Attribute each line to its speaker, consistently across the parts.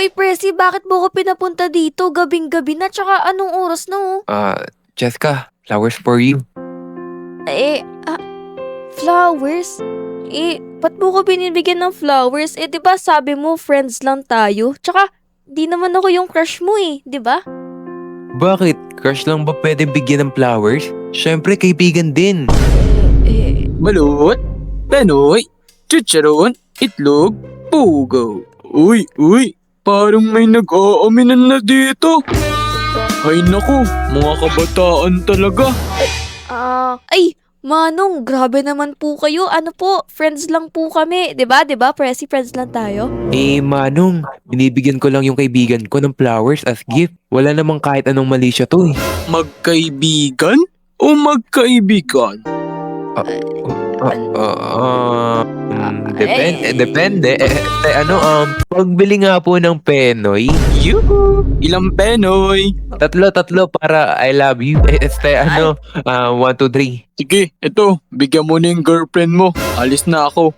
Speaker 1: Uy, Presi, bakit mo ko pinapunta dito? Gabing-gabi na, tsaka anong oras na oh?
Speaker 2: Jessica, flowers for you.
Speaker 1: Eh, flowers? Ba't mo ko binibigyan ng flowers? Di ba sabi mo friends lang tayo? Tsaka, di naman ako yung crush mo di ba?
Speaker 2: Bakit? Crush lang ba pwede bigyan ng flowers? Siyempre, kaibigan din.
Speaker 3: Balot, penoy, chicharon, itlog, pugo. Uy, parang may nag-aaminan na dito. Ay naku, mga kabataan talaga.
Speaker 1: Manong, grabe naman po kayo. Ano po, friends lang po kami. 'Di ba? Presi, friends lang tayo.
Speaker 2: Manong, binibigyan ko lang yung kaibigan ko ng flowers as gift. Wala namang kahit anong mali siya to eh.
Speaker 3: Magkaibigan o magkaibigan?
Speaker 2: Depende. Pagbili nga po ng penoy.
Speaker 3: Yuhu! Ilang penoy?
Speaker 2: Tatlo para I love you. 1, 2, 3.
Speaker 3: Sige, eto, bigyan mo na yung girlfriend mo. Alis na ako.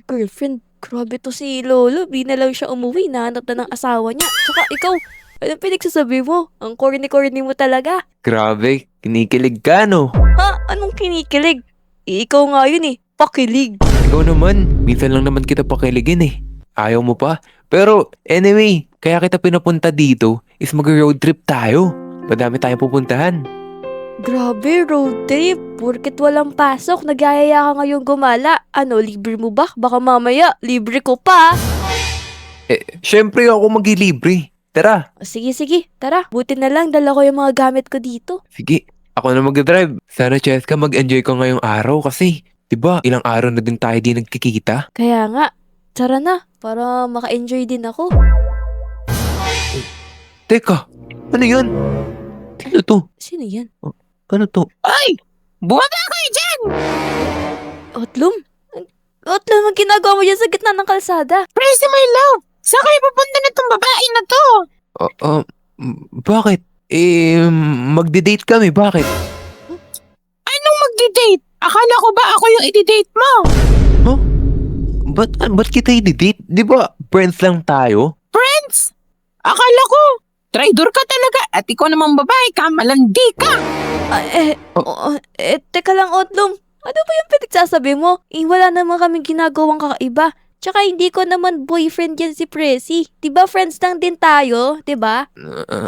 Speaker 1: Girlfriend, grabe to si Lolo. Di na lang siya umuwi. Nahanap na ng asawa niya. Tsaka ikaw, anong pinagsasabi mo? Ang corny-corny mo talaga.
Speaker 2: Grabe, kinikilig ka no?
Speaker 1: Ha? Anong kinikilig? Ikaw nga yun pakilig.
Speaker 2: Ikaw naman, minsan lang naman kita pakiligin eh. Ayaw mo pa? Pero anyway, kaya kita pinapunta dito is mag-road trip tayo. Madami tayong pupuntahan.
Speaker 1: Grabe, road trip. Porket walang pasok, nagyayaya ka ngayong gumala. Ano, libre mo ba? Baka mamaya, libre ko pa.
Speaker 2: Syempre ako maglilibre. Tara.
Speaker 1: Sige, tara. Buti na lang, dala ko yung mga gamit ko dito.
Speaker 2: Sige, ako na mag-drive. Sana Cheska mag-enjoy ka ngayong araw kasi, 'di ba, ilang araw na din tayo di nagkikita.
Speaker 1: Kaya nga, tara na, para maka-enjoy din ako.
Speaker 2: Teka, ano yun? Sino to?
Speaker 1: Sino yan?
Speaker 2: Ano to?
Speaker 3: Ay! Buwaba kayo dyan!
Speaker 1: Otlum? Otlum, ang ginagawa mo dyan sa gitna ng kalsada?
Speaker 3: Presi, my love! Saan kayo pupunta na itong babae na to?
Speaker 2: Bakit? Magde-date kami, bakit?
Speaker 3: Anong magdi-date? Akala ko ba ako yung i-date mo?
Speaker 2: Huh? Ba't kita i-date? Di ba, friends lang tayo?
Speaker 3: Friends? Akala ko, traitor ka talaga at ikaw naman babae ka, malandi ka.
Speaker 1: Teka lang, Otlum. Ano ba yung pinagsasabi mo? Wala naman kaming ginagawang kakaiba. Tsaka hindi ko naman boyfriend yan si Presi. Diba friends lang din tayo? Diba?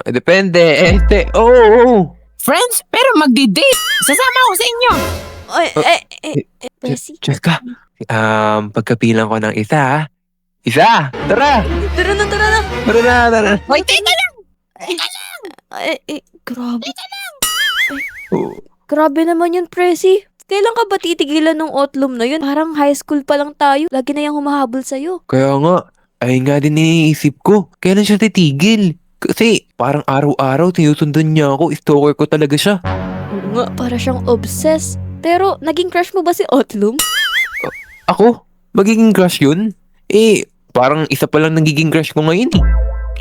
Speaker 2: Depende. Oo.
Speaker 3: Friends? Pero magdi-date. Sasama ako sa inyo.
Speaker 1: Presi?
Speaker 2: Cheska, pagkapilang ko ng isa. Isa! Tara!
Speaker 1: Tara na.
Speaker 2: Tara!
Speaker 3: Hoy, teka lang!
Speaker 1: Grabe. Grabe naman yun, Presi. Kailan ka ba titigilan ng Otlum na yun? Parang high school pa lang tayo. Lagi na yung humahabol sa'yo.
Speaker 2: Kaya nga, ayun nga din iniisip ko. Kailan siya titigil? Kasi parang araw-araw sinusundan niya ako. Stalker ko talaga siya.
Speaker 1: Oo nga, para siyang obsessed. Pero, naging crush mo ba si Otlum?
Speaker 2: Ako? Magiging crush yun? Parang isa pa lang nagiging crush ko ngayon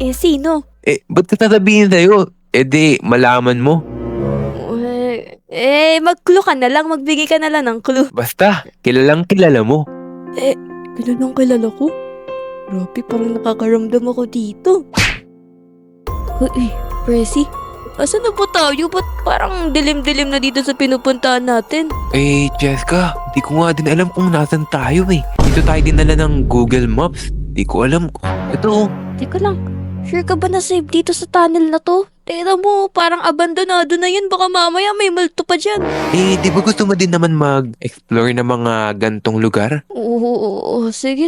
Speaker 2: eh.
Speaker 1: Sino?
Speaker 2: Ba't ka sasabihin sa'yo? Di, malaman mo.
Speaker 1: Mag-clue ka na lang. Magbigay ka na lang ng clue.
Speaker 2: Basta, kilalang kilala mo.
Speaker 1: Kilalang kilala ko? Grabe, parang nakakaramdam ako dito. Presi, asan na po tayo? Ba't parang dilim-dilim na dito sa pinupuntahan natin?
Speaker 2: Jessica, di ko nga din alam kung nasan tayo eh. Dito tayo dinala ng Google Maps. Di ko alam. Ito.
Speaker 1: Teka lang, sure ka ba na safe dito sa tunnel na to? Teka mo, parang abandonado na yan. Baka mamaya may multo pa dyan.
Speaker 2: Di ba gusto mo din naman mag-explore ng mga gantong lugar?
Speaker 1: Oo, sige.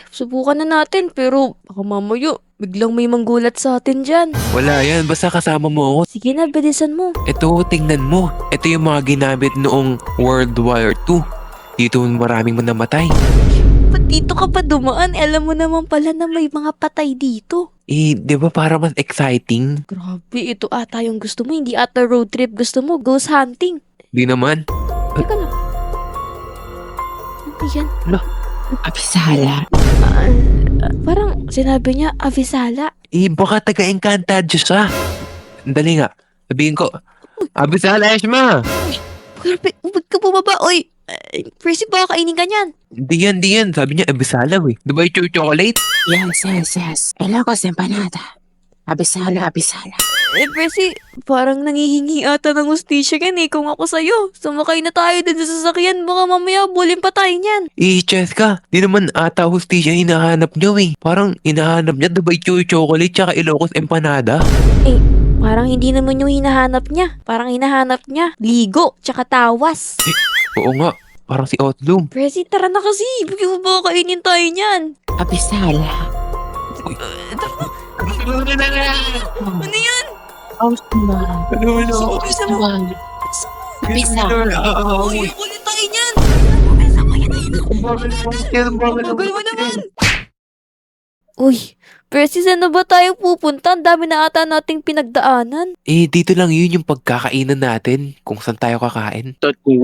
Speaker 1: Subukan na natin. Pero baka mamaya biglang may manggulat sa atin dyan.
Speaker 2: Wala yan, basta kasama mo ako.
Speaker 1: Sige na, bilisan mo.
Speaker 2: Ito, tingnan mo. Ito yung mga ginamit noong World War II. Dito maraming namatay.
Speaker 1: Ba't dito ka pa dumaan? Alam mo naman pala na may mga patay dito.
Speaker 2: Di ba para mas exciting?
Speaker 1: Grabe, ito ata yung gusto mo. Hindi ata road trip gusto mo. Ghost hunting.
Speaker 2: Di naman.
Speaker 1: Teka lang. Ano yan?
Speaker 3: Abisala.
Speaker 1: Parang sinabi niya, Avisala.
Speaker 2: Baka taga-Encantado siya. Dali nga. Sabihin ko, Abisala Eshma!
Speaker 1: Grabe, huwag ka bumaba. Oy, Presi, baka kainin ka niyan.
Speaker 2: Di yan. Sabi niya, abisalaw eh. Di ba yung chocolate?
Speaker 3: Yes. Elokos empanada. Abisala.
Speaker 1: Presi, parang nangihingi ata ng hustisya yan eh. Kung ako sa'yo, sumakay na tayo dun sa sasakyan. Baka mamaya bulin pa tayo niyan.
Speaker 2: Cheska, di naman ata hustisya hinahanap niyo eh. Parang hinahanap niya Dubai Chewy Chocolate tsaka Ilocos Empanada.
Speaker 1: Parang hindi naman yung hinahanap niya. Parang hinahanap niya ligo, tsaka tawas.
Speaker 2: Oo nga, parang si Outloom.
Speaker 1: Presi, tara na kasi. Bigyan mo ba kainin tayo niyan?
Speaker 3: Abisala.
Speaker 1: Ano yan?
Speaker 3: Osman. Abisala.
Speaker 1: Uy, ulit tayo niyan. Bagal mo naman. Uy, Presi, saan na ba tayo pupunta? Ang dami na ata nating pinagdaanan.
Speaker 2: Dito lang yun yung pagkakainan natin. Kung saan tayo kakain.
Speaker 4: Tatlong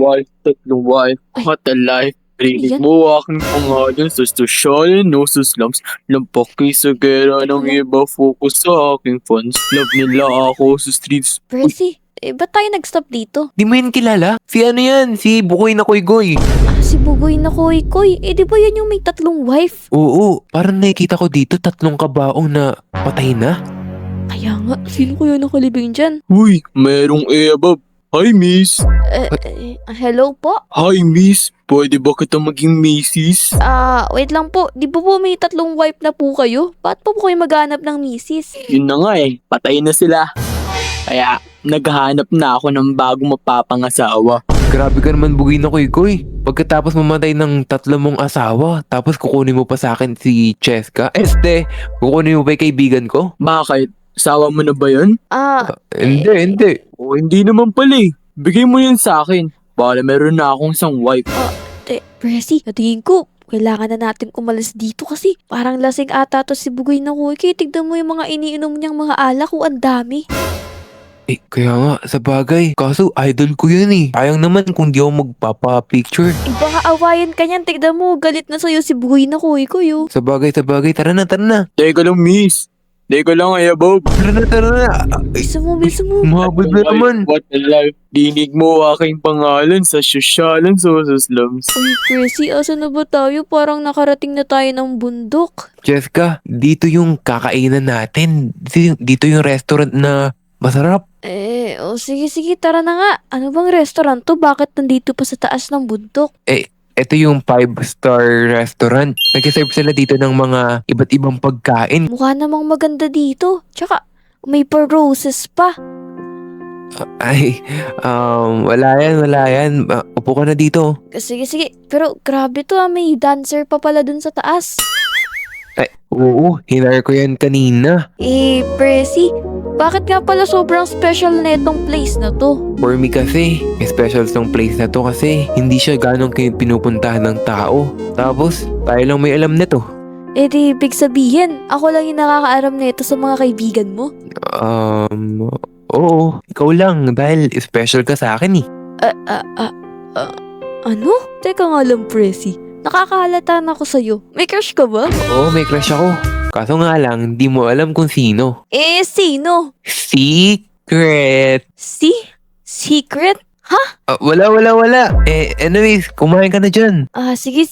Speaker 4: wife, hot alive. Rinig
Speaker 1: Yan.
Speaker 4: mo aking pangalan sa sosyalan, no sa slums. Lampak kay sa gera ng iba, focus sa aking fans. Love nila ako sa streets.
Speaker 1: Presi, ba't tayo nag-stop dito?
Speaker 2: Di mo yun kilala? Si ano yan? Si Bukoy na Koy-Goy.
Speaker 1: Si Bugoy na Koy-Koy. Di ba yan yung may tatlong wife?
Speaker 2: Oo, parang nakikita ko dito 3 kabaong na patay na.
Speaker 1: Kaya nga, sino kaya nakalibing dyan?
Speaker 4: Uy, merong ebab. Hi, miss.
Speaker 1: Hello po?
Speaker 4: Hi, miss. Pwede ba kita maging misis?
Speaker 1: Wait lang po. Di ba po may tatlong wife na po kayo? Ba't po kayo maghanap ng misis?
Speaker 4: Yun na nga eh, patay na sila. Kaya, naghahanap na ako ng bagong mapapangasawa.
Speaker 2: Grabe ka naman Bugoy na Koy-Goy. Pagkatapos mamatay ng 3 mong asawa, tapos kukunin mo pa sa akin si Cheska. Kukunin mo pa yung kaibigan ko?
Speaker 4: Bakit? Asawa mo na ba yun?
Speaker 2: Hindi.
Speaker 4: O hindi naman pala eh. Bigay mo yun sa akin. Para meron na akong isang wife.
Speaker 1: Presi, natingin ko, kailangan na natin umalis dito kasi parang lasing ata to si Bugoy na Koy-Koy. Tignan mo yung mga iniinom niyang mga alak ko, ang dami.
Speaker 2: Kaya nga, sa bagay. Kaso, idol ko yun eh. Sayang naman kung di ako magpapa-picture.
Speaker 1: Baka awayan ka niyan, tignan mo, galit na sa'yo si Bugoy na Koy-Koy. Oh.
Speaker 2: Sa bagay. Tara na.
Speaker 4: Teka lang, miss. Teka lang, ebab.
Speaker 2: Tara na.
Speaker 1: Bisa mo.
Speaker 2: Mahabol na naman.
Speaker 4: What a life. Dinig mo aking pangalan sa sosyalan sa slums.
Speaker 1: Uy, Presi, asa na ba tayo? Parang nakarating na tayo ng bundok.
Speaker 2: Cheska, dito yung kakainan natin. Dito yung restaurant na masarap.
Speaker 1: Sige, tara na nga. Ano bang restaurant to? Bakit nandito pa sa taas ng bundok?
Speaker 2: Ito yung 5-star restaurant. Nag-serve sila dito ng mga iba't ibang pagkain.
Speaker 1: Mukha namang maganda dito. Tsaka, may pa-roses pa.
Speaker 2: Wala yan. Upo ka na dito.
Speaker 1: Sige. Pero grabe to may dancer pa pala dun sa taas.
Speaker 2: Oo, hinar ko yan kanina.
Speaker 1: Presi, bakit nga pala sobrang special na itong place na to?
Speaker 2: For me kasi, special tong place na to kasi hindi siya ganong pinupuntahan ng tao. Tapos, tayo lang may alam nito.
Speaker 1: Di ibig sabihin, ako lang yung nakakaaram na ito sa mga kaibigan mo?
Speaker 2: Oo, ikaw lang dahil special ka sa akin eh.
Speaker 1: Ano? Teka nga lang, Presi. Nakakahalata na ako sa'yo. May crush ka ba?
Speaker 2: Oo, may crush ako. Kaso nga lang, di mo alam kung sino.
Speaker 1: Sino?
Speaker 2: Secret!
Speaker 1: Secret?
Speaker 2: Wala. Anyways, kumain ka na dyan.
Speaker 1: Sige.